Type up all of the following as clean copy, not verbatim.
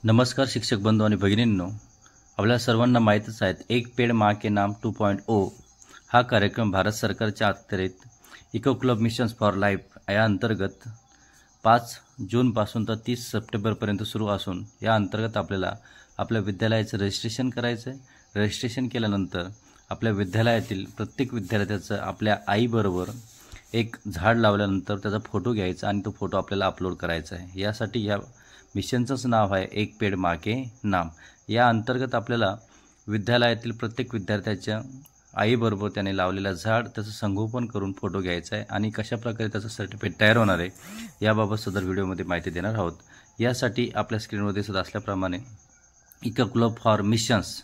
नमस्कार शिक्षक बंधू आणि भगिनींनो, आपल्या सर्वांना माहीतच आहे एक पेड़ माँ के नाम 2.0 हा कार्यक्रम भारत सरकारच्या अखत्यारीत eco club missions for life या अंतर्गत 5 जूनपासून तर 30 सप्टेंबरपर्यंत सुरू असून या अंतर्गत आपल्याला आपल्या विद्यालयाचं रजिस्ट्रेशन करायचं आहे। रजिस्ट्रेशन केल्यानंतर आपल्या विद्यालयातील प्रत्येक विद्यार्थ्याचं आपल्या आईबरोबर एक झाड लावल्यानंतर त्याचा फोटो घ्यायचा आणि तो फोटो आपल्याला अपलोड करायचा आहे। यासाठी या मिशनचंच नाव आहे एक पेड़ माँ के नाम। या अंतर्गत आपल्याला विद्यालयातील प्रत्येक विद्यार्थ्याच्या आईबरोबर त्याने लावलेला झाड त्याचं संगोपन करून फोटो घ्यायचा आहे आणि कशा प्रकारे त्याचं सर्टिफिकेट तयार होणार आहे याबाबत सदर व्हिडिओमध्ये माहिती देणार आहोत। यासाठी आपल्या स्क्रीनवर दिसत असल्याप्रमाणे eco club for missions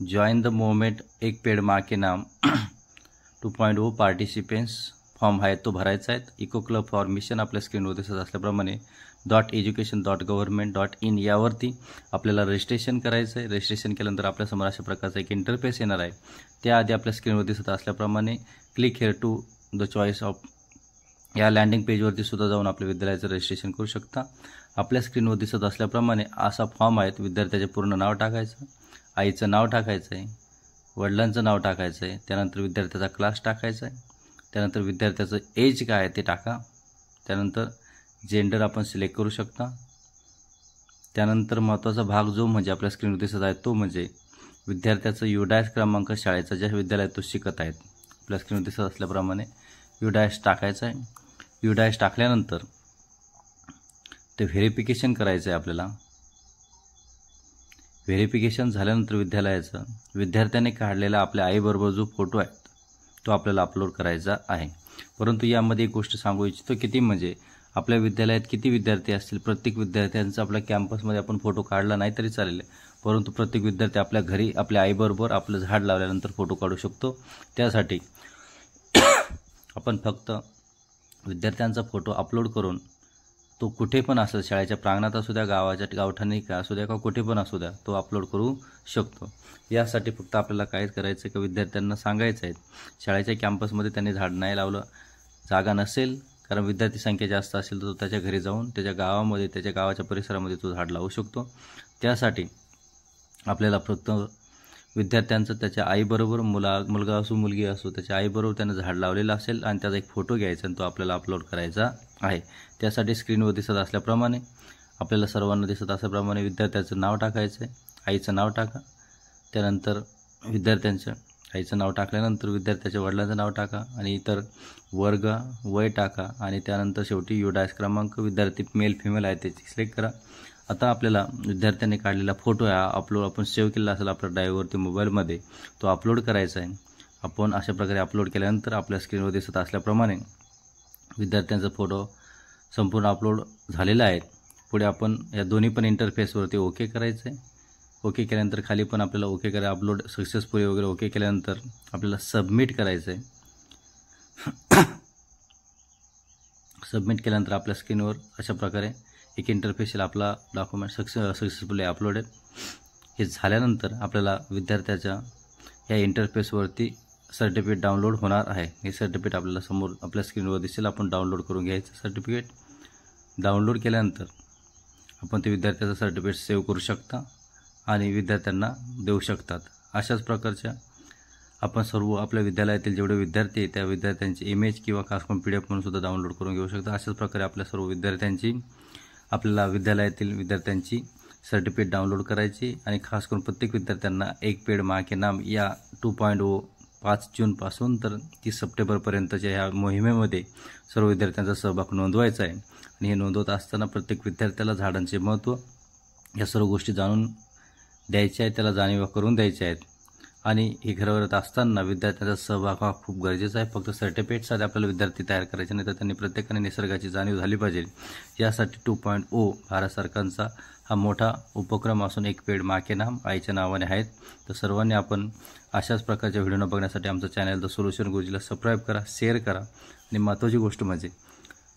join the movement Ek Ped माँ के नाम 2.0 पार्टिसिपेंट्स फॉर्म आहे तो भरायचा आहे। इको क्लब फॉर मिशन आपल्या स्क्रीनवर दिसत असल्याप्रमाणे .education.government.in यावरती आपल्याला रजिस्ट्रेशन करायचं आहे। रजिस्ट्रेशन केल्यानंतर आपल्यासमोर अशा प्रकारचा एक इंटरफेस येणार आहे। त्याआधी आपल्या स्क्रीनवर दिसत असल्याप्रमाणे click here to the choice of या लँडिंग पेजवरती सुद्धा जाऊन आपल्या विद्यालयाचं रजिस्ट्रेशन करू शकता। आपल्या स्क्रीनवर दिसत असल्याप्रमाणे असा फॉर्म आहे। विद्यार्थ्याचे पूर्ण नाव टाकायचं, आईचं नाव टाकायचं आहे, वडिलांचं नाव टाकायचं आहे, त्यानंतर विद्यार्थ्याचा क्लास टाकायचा आहे, त्यानंतर विद्यार्थ्याचं एज काय आहे ते टाका, त्यानंतर जेंडर आपण सिलेक्ट करू शकता। त्यानंतर महत्त्वाचा भाग जो म्हणजे आपल्या स्क्रीनवर दिसत आहे तो म्हणजे विद्यार्थ्याचं UDAS क्रमांक शाळेचा ज्या विद्यालयात तो शिकत आहेत। आपल्या स्क्रीनवर दिसत असल्याप्रमाणे UDAS टाकायचा आहे। UDAS टाकल्यानंतर ते व्हेरिफिकेशन करायचं आहे आपल्याला। व्हेरिफिकेशन झाल्यानंतर विद्यालयाचं विद्यार्थ्याने काढलेला आपल्या आईबरोबर जो फोटो आहे तो आपल्याला अपलोड करायचा आहे। परंतु यामध्ये एक गोष्ट सांगू इच्छितो किती म्हणजे आपल्या विद्यालयात किती विद्यार्थी असतील प्रत्येक विद्यार्थ्यांचा आपल्या कॅम्पसमध्ये आपण फोटो काढला नाही तरी चालेल, परंतु प्रत्येक विद्यार्थी आपल्या घरी आपल्या आईबरोबर आपलं झाड लावल्यानंतर फोटो काढू शकतो। त्यासाठी आपण फक्त विद्यार्थ्यांचा फोटो अपलोड करून तो कुठे पण असेल, शाळेच्या प्रांगणात असू द्या, गावाच्या गावठाणी का असू द्या का कुठे पण असू द्या, तो अपलोड करू शकतो। यासाठी फक्त आपल्याला कायच करायचं की विद्यार्थ्यांना सांगायचं आहे शाळेच्या कॅम्पसमध्ये त्यांनी झाड नाही लावलं, जागा नसेल कारण विद्यार्थी संख्या जास्त असेल तर तो त्याच्या घरी जाऊन त्याच्या गावामध्ये त्याच्या गावाच्या परिसरामध्ये तो झाड लावू शकतो। त्यासाठी आपल्याला फक्त विद्यार्थ्यांचं त्याच्या आईबरोबर मुलगा असो मुलगी असो त्याच्या आईबरोबर त्यानं झाड लावलेलं असेल आणि त्याचा एक फोटो घ्यायचा आणि तो आपल्याला अपलोड करायचा आहे। त्यासाठी स्क्रीनवर दिसत असल्याप्रमाणे आपल्याला सर्वांना दिसत असल्याप्रमाणे विद्यार्थ्याचं नाव टाकायचं आहे, आईचं नाव टाका, त्यानंतर विद्यार्थ्यांचं आईचं नाव टाकल्यानंतर विद्यार्थ्याच्या वडिलांचं नाव टाका आणि इतर वर्ग वय टाका आणि त्यानंतर शेवटी UDAS क्रमांक विद्यार्थी मेल फिमेल आहे त्याची सिलेक्ट करा। आता आपल्याला विद्यार्थ्यांनी काढलेला फोटो आहे अपलोड आपण सेव्ह केलेला असेल आपल्या ड्राईव्हवरती मोबाईलमध्ये तो अपलोड करायचा आहे। आपण अशा प्रकारे अपलोड केल्यानंतर आपल्या स्क्रीनवर दिसत असल्याप्रमाणे विद्यार्थ्यांचा फोटो संपूर्ण अपलोड झालेला आहे। पुढे आपण या दोन्ही पण इंटरफेसवरती ओके करायचं आहे। ओके केल्यानंतर खाली पण आपल्याला ओके करा अपलोड सक्सेसफुली वगैरे ओके केल्यानंतर आपल्याला सबमिट करायचं आहे। सबमिट केल्यानंतर आपल्या स्क्रीनवर अशा प्रकारे एक इंटरफेस येईल, आपला डॉक्युमेंट सक्सेसफुली अपलोडेड। हे झाल्यानंतर आपल्याला विद्यार्थ्याच्या या इंटरफेसवरती सर्टिफिकेट डाउनलोड होणार आहे। हे सर्टिफिकेट आपल्याला समोर आपल्या स्क्रीनवर दिसेल, आपण डाउनलोड करून घ्यायचं। सर्टिफिकेट डाउनलोड केल्यानंतर आपण ते विद्यार्थ्याचं सर्टिफिकेट सेव्ह करू शकता आणि विद्यार्थ्यांना देऊ शकतात। अशाच प्रकारच्या आपण सर्व आपल्या विद्यालयातील जेवढे विद्यार्थी आहेत त्या विद्यार्थ्यांची इमेज किंवा खास करून PDF म्हणून सुद्धा डाउनलोड करून घेऊ शकता। अशाच प्रकारे आपल्या सर्व विद्यार्थ्यांची आपल्याला विद्यालयातील विद्यार्थ्यांची सर्टिफिकेट डाउनलोड करायची आणि खास करून प्रत्येक विद्यार्थ्यांना एक पेड़ माँ के नाम या 2.0 5 जूनपासून तर 30 सप्टेंबरपर्यंतच्या ह्या मोहिमेमध्ये सर्व विद्यार्थ्यांचा सहभाग नोंदवायचा आहे आणि हे नोंदवत असताना प्रत्येक विद्यार्थ्याला झाडांचे महत्त्व या सर्व गोष्टी जाणून द्यायच्या आहेत, त्याला जाणीव करून द्यायच्या आहेत आणि हे करत असताना विद्यार्थ्यांचा सहभाग हा खूप गरजेचा आहे। फक्त सर्टिफिकेटसाठी आपल्याला विद्यार्थी तयार करायचे नाही तर त्यांनी प्रत्येकाने निसर्गाची जाणीव झाली पाहिजे। यासाठी 2.0 भारत सरकारचा हा मोठा उपक्रम असून एक पेड़ माँ के नाम आईच्या नावाने आहेत। तर सर्वांनी आपण अशाच प्रकारच्या व्हिडिओ बघण्यासाठी आमचं चॅनल द सोल्युशन गुरुजीला सबस्क्राईब करा, शेअर करा आणि महत्त्वाची गोष्ट म्हणजे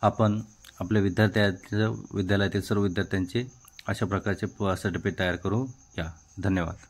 आपण आपल्या विद्यालयातील सर्व विद्यार्थ्यांचे अशा प्रकारचे सर्टिफिकेट तयार करू या। धन्यवाद।